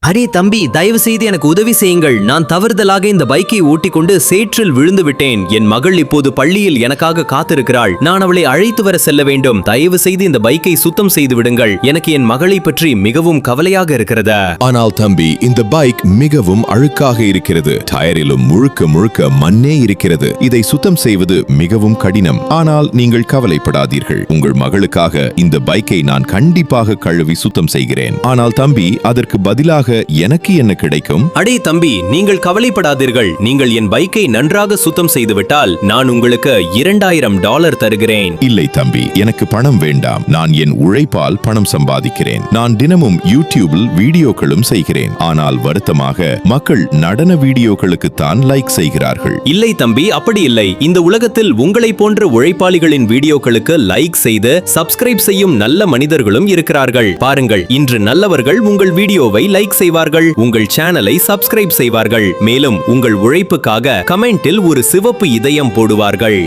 Array தம்பி, தயவு செய்து எனக்கு உதவி செய்யுங்கள். நான் தவறுதலாக இந்த பைக்கை ஓட்டிக்கொண்டு சேற்றில் விழுந்து விட்டேன். என் மகள் இப்போது பள்ளியில் எனக்காக காத்திருக்கிறாள். நான் அவளை அழைத்து வர செல்ல வேண்டும். தயவு செய்து இந்த பைக்கை சுத்தம் செய்து விடுங்கள். எனக்கு என் மகளை பற்றி மிகவும் கவலையாக இருக்கிறது. ஆனால் தம்பி, இந்த பைக் மிகவும் அழுக்காக இருக்கிறது. டயரிலும் முழுக்க முழுக்க மண்ணே இருக்கிறது. இதை சுத்தம் செய்வது மிகவும் கடினம். ஆனால் நீங்கள் கவலைப்படாதீர்கள். உங்கள் மகளுக்காக இந்த பைக்கை நான் கண்டிப்பாக கழுவி சுத்தம் செய்கிறேன். ஆனால் தம்பி, அதற்கு பதிலாக எனக்கு என்ன கிடைக்கும்? அடே தம்பி, நீங்கள் கவலைப்படாதீர்கள். நீங்கள் என் பைக்கை நன்றாக சுத்தம் செய்துவிட்டால் நான் உங்களுக்கு $2000 தருகிறேன். இல்லை தம்பி, எனக்கு பணம் வேண்டாம். நான் என் உழைப்பால் பணம் சம்பாதிக்கிறேன். நான் தினமும் யூடியூபில் வீடியோக்களும் செய்கிறேன். ஆனால் வருத்தமாக மக்கள் நடன வீடியோக்களுக்குத்தான் லைக் செய்கிறார்கள். இல்லை தம்பி, அப்படி இல்லை. இந்த உலகத்தில் உங்களை போன்ற உழைப்பாளிகளின் வீடியோக்களுக்கு லைக் செய்து சப்ஸ்கிரைப் செய்யும் நல்ல மனிதர்களும் இருக்கிறார்கள். பாருங்கள், இன்று நல்லவர்கள் உங்கள் வீடியோவை லைக் செய்வார்கள், உங்கள் சேனலை சப்ஸ்கிரைப் செய்வார்கள். மேலும் உங்கள் உழைப்புக்காக கமெண்டில் ஒரு சிவப்பு இதயம் போடுவார்கள்.